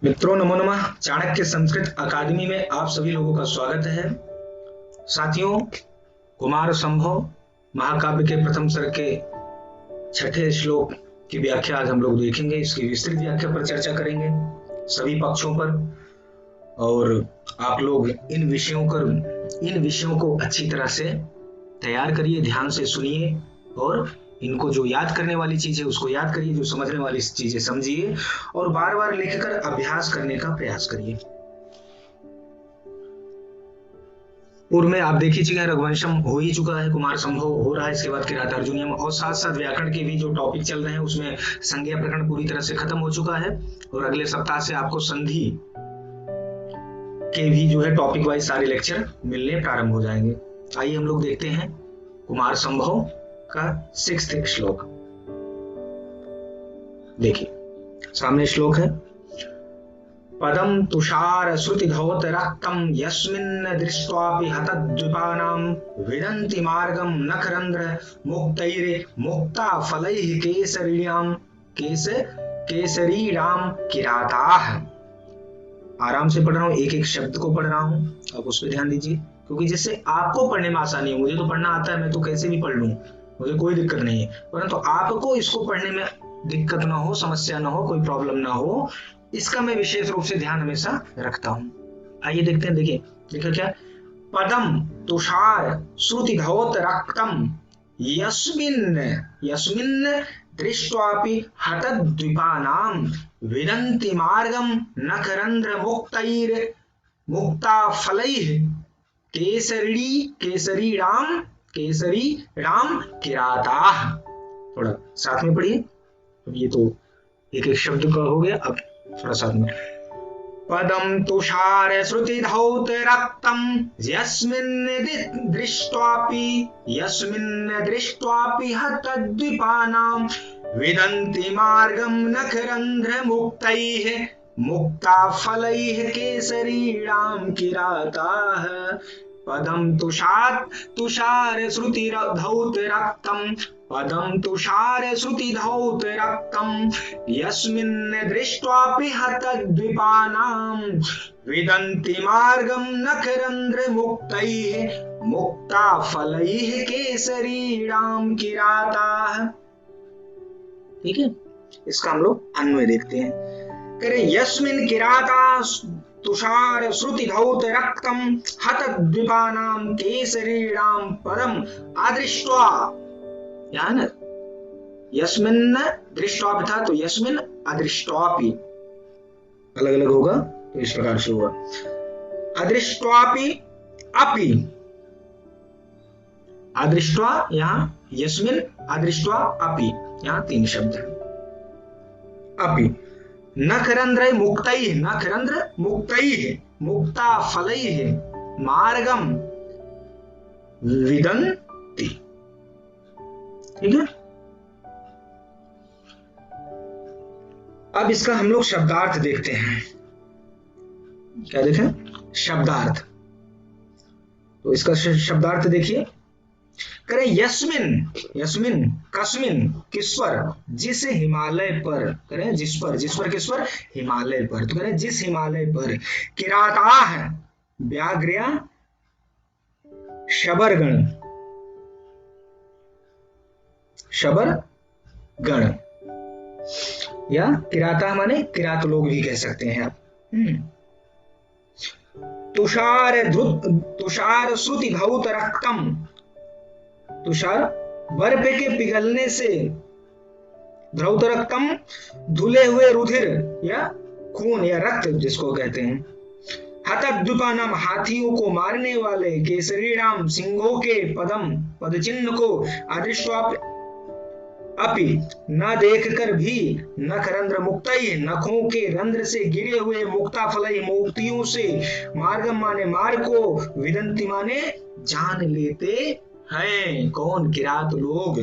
मित्रों नमो नमः। चाणक्य संस्कृत अकादमी में आप सभी लोगों का स्वागत है। साथियों, कुमार संभव महाकाव्य के प्रथम सर्ग के छठे श्लोक की व्याख्या आज हम लोग देखेंगे। इसकी विस्तृत व्याख्या पर चर्चा करेंगे सभी पक्षों पर, और आप लोग इन विषयों को अच्छी तरह से तैयार करिए, ध्यान से सुनिए और इनको जो याद करने वाली चीज है उसको याद करिए, जो समझने वाली चीजें समझिए और बार बार लिखकर अभ्यास करने का प्रयास करिए। पूर्व में आप देख ही चुके हैं, रघुवंशम हो ही चुका है, कुमार संभव हो रहा है, इसके बाद किरात अर्जुनियम और साथ साथ व्याकरण के भी जो टॉपिक चल रहे हैं उसमें संज्ञा प्रकरण पूरी तरह से खत्म हो चुका है और अगले सप्ताह से आपको संधि के भी जो है टॉपिक वाइज सारे लेक्चर मिलने प्रारंभ हो जाएंगे। आइए हम लोग देखते हैं कुमार संभव का 6th श्लोक। देखिए सामने श्लोक है, पदम तुषार श्रुति धौत रक्तम यस्मिन् दृष्ट्वापि हतद्विपानां विदन्ति मार्गम नखरंध्र मुक्तैरे मुक्ता फलैः केसरीणां किराताः। आराम से पढ़ रहा हूँ, एक एक शब्द को पढ़ रहा हूँ, आप उस पर ध्यान दीजिए, क्योंकि जिससे आपको पढ़ने में आसानी हो। मुझे तो पढ़ना आता है, मैं तो कैसे भी पढ़ लूं, मुझे कोई दिक्कत नहीं है, परंतु आपको इसको पढ़ने में दिक्कत ना हो, समस्या ना हो, कोई प्रॉब्लम ना हो, इसका मैं विशेष रूप से ध्यान हमेशा रखता हूं। आइए देखते हैं। देखिए क्या, पदम तुषार श्रुति धौत रक्तम यस्मिन् दृष्ट्वापि हतद्विपानां विदन्ति मार्गम नखरंध्र मुक्ता फलैः केसरीणां किराताः। थोड़ा साथ में पढ़िए, ये तो एक एक शब्द का हो गया, अब थोड़ा साथ में। पदम तुषार श्रुति धौत रक्तम यस्मिन् दृष्ट्वापि हतद्विपानां विदन्ति मार्गम नखरंध्र मुक्ता फलैः केसरीणां किराताः। पदम तुषार श्रुति धौत रक्तम यस्मिन् दृष्ट्वापि हतद्विपानां विदन्ति मार्गम नखरंध्र मुक्ता फलैः केसरीणां किराताः। ठीक है, इसका हम लोग अन्वय देखते हैं। करें, यस्मिन् किराता तुषार श्रुति धौत रक्तम हतद्विपानां केसरीणां पदम अदृष्ट्वा। यहाँ ना यस्मिन् दृष्ट्वापि था, तो यस्मिन् अदृष्ट्वापि अलग अलग होगा, तो इस प्रकार से होगा। अदृष्ट्वापि अपि, अदृष्ट्वा यहाँ यस्मिन् अदृष्ट्वा अपि, यहाँ 3 शब्द है। अपि नखरंध्र मुक्तैः मुक्ता फलैः मार्गम विदन्ति। ठीक है, अब इसका हम लोग शब्दार्थ देखते हैं। क्या देखें? शब्दार्थ। तो इसका शब्दार्थ देखिए। करें, यस्मिन कस्मिन, किस पर, जिस हिमालय पर। करें, जिस पर किस पर, हिमालय पर। तो करें, जिस हिमालय पर। किराताः व्याघ्र्या शबरगण या किराता माने किरात लोग भी कह सकते हैं आप। तुषार श्रुति धौत रक्तम, तुषार बर्फ के पिघलने से, धौत रक्तम धुले हुए रुधिर या खून या रक्त जिसको कहते हैं। हतद्विपानां हाथियों को मारने वाले, केसरीणाम सिंहों के पद चिन्ह को, अदृष्ट्वापि अपि न देखकर भी, नखरंध्र मुक्तैः नखों के रंध्र से गिरे हुए, मुक्ता फलैः मोतियों से, मार्गम माने मार्ग को, विदन्ति माने जान लेते हैं। कौन? किरात लोग।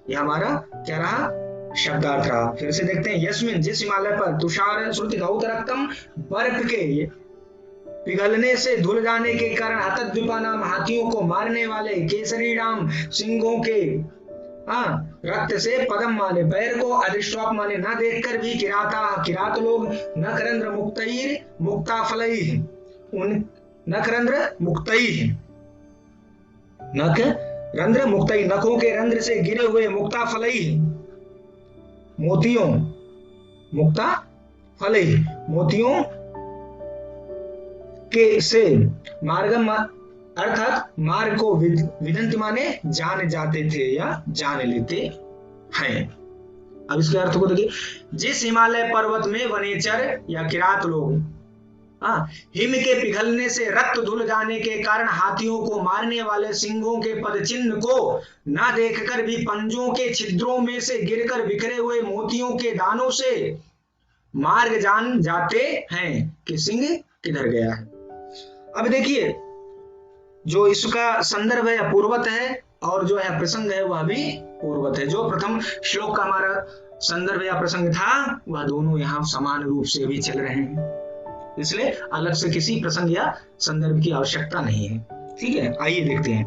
यह हमारा क्या रहा? शब्दार्थ रहा। फिर से देखते हैं। यस्मिन, जिस हिमालय पर, तुषार श्रुति धौत रक्तम, बर्फ के पिघलने से धुल जाने के कारण, हतद्विपानां हाथियों को मारने वाले, केसरीणाम सिंहों के हाँ, रक्त से पदम माने पैर को, अदृष्टवाप माने न देखकर भी, किरात लोग नखरंध्र मुक्तैर मुक्ता फलैः, उन नखरंध्र मुक्तैः, नख रंध्र मुक्तैः, नखों के रंध्र से गिरे हुए, मुक्ता फलैः, मोतियों, मुक्ता फलैः, मोतियों के से, मार्गम अर्थात मार्ग को विदंत माने जान जाते थे या जान लेते हैं। अब इसके अर्थ को देखिए, जिस हिमालय पर्वत में वनेचर या किरात लोग हिम के पिघलने से रक्त धुल जाने के कारण हाथियों को मारने वाले सिंहों के पद चिन्ह को न देखकर भी पंजों के छिद्रों में से गिरकर बिखरे हुए मोतियों के दानों से मार्ग जान जाते हैं कि सिंह किधर गया है। अब देखिए, जो इसका संदर्भ है पूर्वत है और जो है प्रसंग है वह भी पूर्वत है। जो प्रथम श्लोक का हमारा संदर्भ या प्रसंग था वह दोनों यहाँ समान रूप से भी चल रहे हैं, इसलिए अलग से किसी प्रसंग या संदर्भ की आवश्यकता नहीं है। ठीक है, आइए देखते हैं।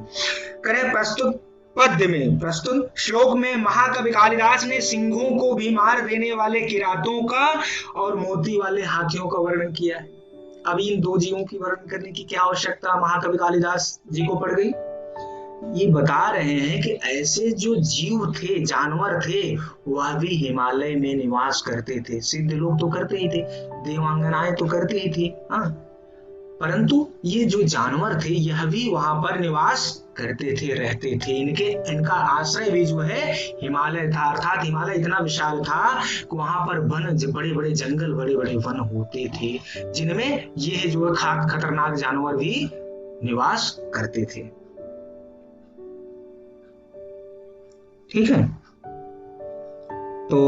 करें प्रस्तुत पद्य में, प्रस्तुत श्लोक में महाकवि कालिदास ने सिंहों को भी मार देने वाले किरातों का और मोती वाले हाथियों का वर्णन किया है। अब इन दो जीवों की वर्णन करने की क्या आवश्यकता महाकवि कालिदास जी को पड़ गई? ये बता रहे हैं कि ऐसे जो जीव थे, जानवर थे, वह भी हिमालय में निवास करते थे। सिद्ध लोग तो करते ही थे, देवांगनाएं तो करती ही थी, परंतु ये जो जानवर थे यह भी वहां पर निवास करते थे, रहते थे। इनका आश्रय भी जो है हिमालय था, अर्थात हिमालय इतना विशाल था कि वहां पर वन, बड़े बड़े जंगल, बड़े बड़े वन होते थे, जिनमें ये जो खतरनाक जानवर भी निवास करते थे। ठीक है, तो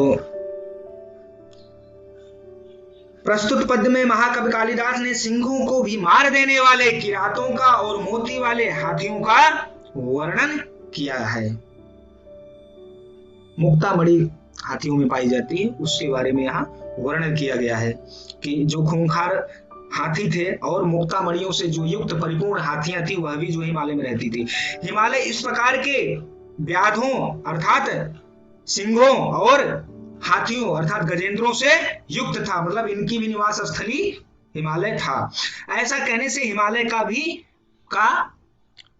प्रस्तुत पद्य में महाकवि कालिदास ने सिंहों को भी मार देने वाले किरातों का और मोती वाले हाथियों का वर्णन किया है। मुक्तामणि हाथियों में पाई जाती है, उसके बारे में यहाँ वर्णन किया गया है कि जो खूंखार हाथी थे और मुक्तामणियों से जो युक्त परिपूर्ण हाथियां थी वह भी जो हिमालय में रहती थी। हिमालय इस प्रकार के व्याधों अर्थात सिंहों और हाथियों अर्थात गजेंद्रों से युक्त था, मतलब इनकी भी निवास स्थली हिमालय था। ऐसा कहने से हिमालय का भी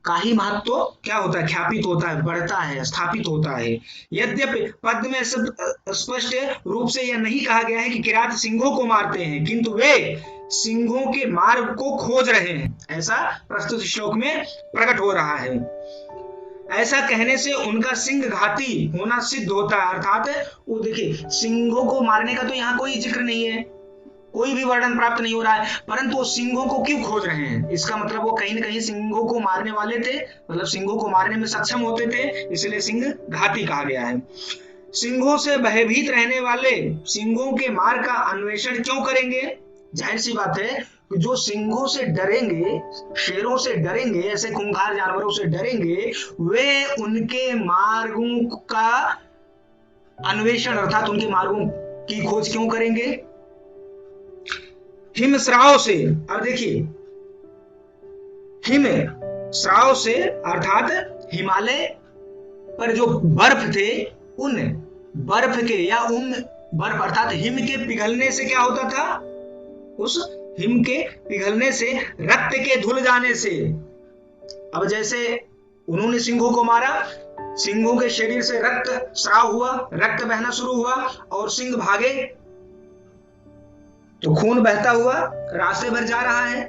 ही महत्व तो क्या होता है, ख्यापित होता है, बढ़ता है, स्थापित होता है। यद्यपि पद्य में स्पष्ट रूप से यह नहीं कहा गया है कि किरात सिंहों को मारते हैं, किंतु वे सिंहों के मार्ग को खोज रहे हैं, ऐसा प्रस्तुत श्लोक में प्रकट हो रहा है। ऐसा कहने से उनका सिंह घाती होना सिद्ध होता है, अर्थात वो देखिए सिंहों को मारने का तो यहाँ कोई जिक्र नहीं है, कोई भी वर्णन प्राप्त नहीं हो रहा है, परंतु वो सिंहों को क्यों खोज रहे हैं? इसका मतलब वो कहीं न कहीं सिंहों को मारने वाले थे, मतलब सिंहों को मारने में सक्षम होते थे, इसलिए सिंह घाती कहा गया है। सिंहों से भयभीत रहने वाले सिंहों के मार्ग का अन्वेषण क्यों करेंगे? जाहिर सी बात है, जो सिंहों से डरेंगे, शेरों से डरेंगे, ऐसे खूंखार जानवरों से डरेंगे, वे उनके मार्गों का अन्वेषण अर्थात उनके मार्गों की खोज क्यों करेंगे? हिमस्राव से, अब देखिए हिमस्राव से अर्थात हिमालय पर जो बर्फ थे, उन बर्फ के या उन बर्फ अर्थात हिम के पिघलने से क्या होता था? उस हिम के पिघलने से, रक्त के धुल जाने से। अब जैसे उन्होंने सिंहों को मारा, सिंहों के शरीर से रक्त स्राव हुआ, रक्त बहना शुरू हुआ और सिंह भागे तो खून बहता हुआ रास्ते भर जा रहा है।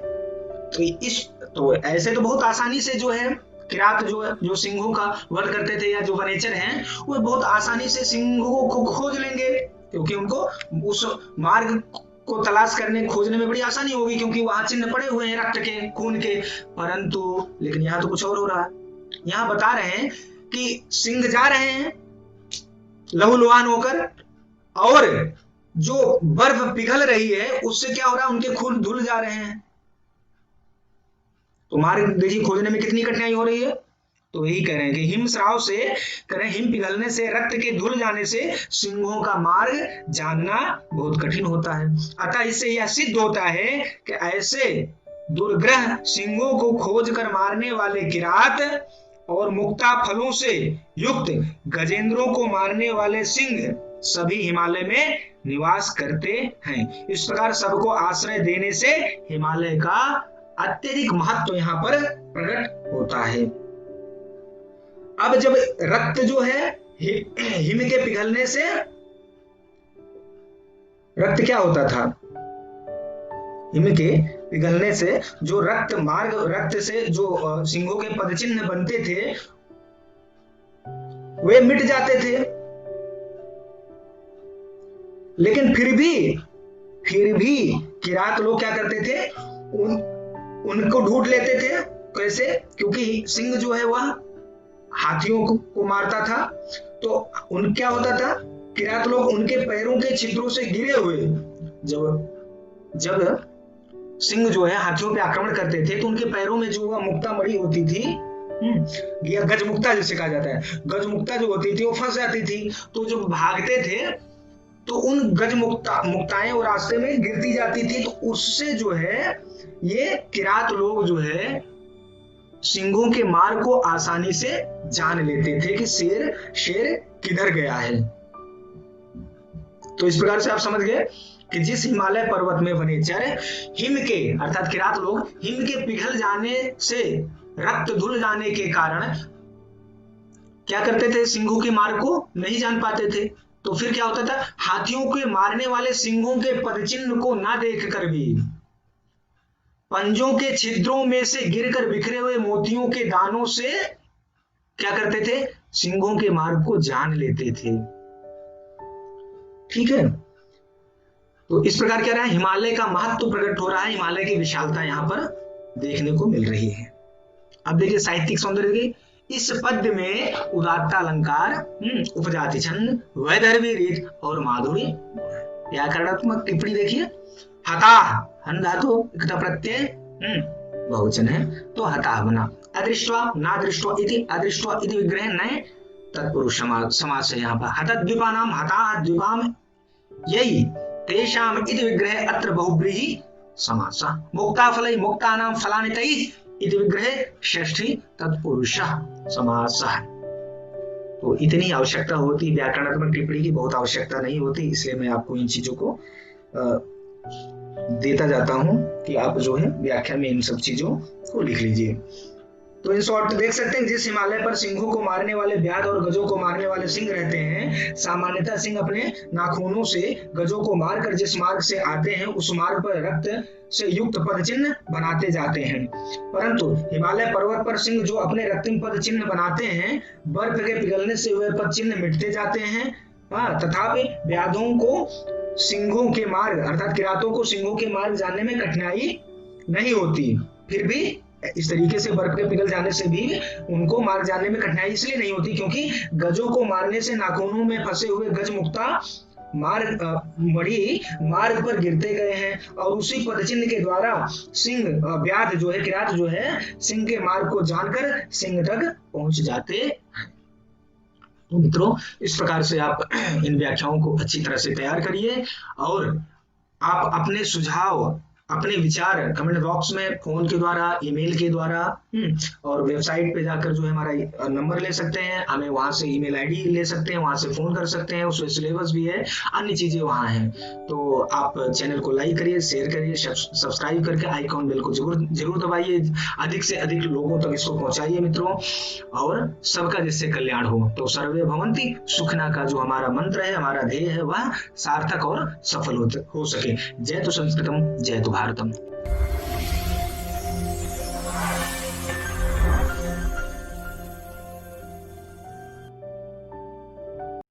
तो ऐसे तो बहुत आसानी से जो है किरात जो सिंहों का वध करते थे या जो वनेचर हैं, वो बहुत आसानी से सिंहों को खोज लेंगे, क्योंकि उनको उस मार्ग को तलाश करने खोजने में बड़ी आसानी होगी, क्योंकि वहां चिन्ह पड़े हुए हैं रक्त के, खून के। परंतु लेकिन यहाँ तो कुछ और हो रहा है। यहाँ बता रहे हैं कि सिंह जा रहे हैं लहूलुहान होकर, और जो बर्फ पिघल रही है उससे क्या हो रहा है, उनके खून धुल जा रहे हैं। तो मार्ग देखिए खोजने में कितनी कठिनाई हो रही है। तो यही कह रहे हैं कि हिमस्राव से, हिम पिघलने से, रक्त के धुल जाने से सिंहों का मार्ग जानना बहुत कठिन होता है। अतः इससे यह सिद्ध होता है कि ऐसे दुर्ग्रह सिंहों को खोज कर मारने वाले किरात और मुक्ता फलों से युक्त गजेंद्रों को मारने वाले सिंह सभी हिमालय में निवास करते हैं। इस प्रकार सबको आश्रय देने से हिमालय का अत्यधिक महत्व यहाँ पर प्रकट होता है। अब जब रक्त जो है हिम के पिघलने से, रक्त क्या होता था, हिम के पिघलने से जो रक्त मार्ग, रक्त से जो सिंहों के पदचिन्ह बनते थे वे मिट जाते थे। लेकिन फिर भी किरात लोग क्या करते थे, उनको ढूंढ लेते थे। कैसे? क्योंकि सिंह जो है वह हाथियों को मारता था, तो क्या होता था, किरात लोग उनके पैरों के छिद्रों से गिरे हुए, जब सिंह जो है हाथियों पे आक्रमण करते थे तो उनके पैरों में जो मुक्ता मड़ी होती थी, या गजमुक्ता जिसे कहा जाता है, गजमुक्ता जो होती थी वो फंस जाती थी। तो जब भागते थे तो उन मुक्ताएं वो रास्ते में गिरती जाती थी, तो उससे जो है ये किरात लोग जो है सिंहों के मार्ग को आसानी से जान लेते थे कि शेर किधर गया है। तो इस प्रकार से आप समझ गए कि जिस हिमालय पर्वत में वनेचर हिम के, अर्थात किरात लोग हिम के पिघल जाने से, रक्त धुल जाने के कारण क्या करते थे, सिंहों के मार्ग को नहीं जान पाते थे। तो फिर क्या होता था, हाथियों के मारने वाले सिंहों के पदचिन्ह को ना देखकर भी पंजों के छिद्रों में से गिरकर बिखरे हुए मोतियों के दानों से क्या करते थे, सिंहों के मार्ग को जान लेते थे। ठीक है, तो इस प्रकार क्या रहा है, हिमालय का महत्व प्रकट हो रहा है, हिमालय की विशालता यहां पर देखने को मिल रही है। अब देखिए साहित्यिक सौंदर्य की इस पद्य में उदात्त अलंकार, उपजाति छंद, वैदर्भी रीत और माधुरी। व्याकरणात्मक टिप्पणी देखिए, हता हन धातु इकता प्रत्यय बहुवचन है तो हता बना, अदृष्ट्वा ना दृष्ट्वा इति, अदृष्ट्वा इति विग्रह नए तत्पुरुष समास है। यहाँ पर हतद्वीपानाम हता द्वीपाम यही तेषाम इति विग्रह अत्र बहुब्रीहि समासः, मुक्ताफलै मुक्तानां फलानि तैः इति विग्रह षष्ठी तत्पुरुष समासः। तो इतनी आवश्यकता होती, व्याकरणात्मक टिप्पणी की बहुत आवश्यकता नहीं होती, इसलिए मैं आपको इन चीजों को देता जाता हूं कि आप जो है व्याख्या में इन सब चीजों को लिख लीजिए। तो इन शॉर्ट देख सकते हैं, जिस हिमालय पर सिंहों को मारने वाले व्याध और गजों को मारने वाले सिंह रहते हैं, सामान्यतः सिंह अपने नाखूनों से गजों को मारकर जिस मार्ग से आते हैं उस मार्ग पर रक्त से युक्त पद चिन्ह बनाते जाते हैं। परंतु हिमालय पर्वत पर सिंह जो अपने रक्तिम पद चिन्ह बनाते हैं, बर्फ के पिघलने से वे पद चिन्ह मिटते जाते हैं। तथापि व्याधों को सिंहों के मार्ग, अर्थात किरातों को सिंहों के मार्ग जानने में कठिनाई नहीं होती। फिर भी इस तरीके से बर्फ के पिघल जाने से भी उनको मार्ग जानने में कठिनाई इसलिए नहीं होती क्योंकि गजों को मारने से नाखूनों में फंसे हुए गज मुक्ता मणि मार्ग पर गिरते गए हैं और उसी पदचिन्ह के द्वारा सिंह व्याध जो है, किरात जो है, सिंह के मार्ग को जानकर सिंह तक पहुंच जाते हैं। तो मित्रों, इस प्रकार से आप इन व्याख्याओं को अच्छी तरह से तैयार करिए और आप अपने सुझाव, अपने विचार कमेंट बॉक्स में फोन के द्वारा, ईमेल के द्वारा और वेबसाइट पे जाकर जो है हमारा नंबर ले सकते हैं, हमें वहां से ईमेल आईडी ले सकते हैं, वहां से फोन कर सकते हैं, उसमें सिलेबस भी है, अन्य चीजें वहां हैं। तो आप चैनल को लाइक करिए, शेयर करिए, सब्सक्राइब करके आइकॉन बेल को जरूर दबाइए, अधिक से अधिक लोगों तक इसको पहुंचाइए मित्रों, और सबका जिससे कल्याण हो। तो सर्वे भवन्ति सुखना का जो हमारा मंत्र है, हमारा ध्येय है, वह सार्थक और सफल हो सके। जय तो संस्कृतम, जय तो भारतम।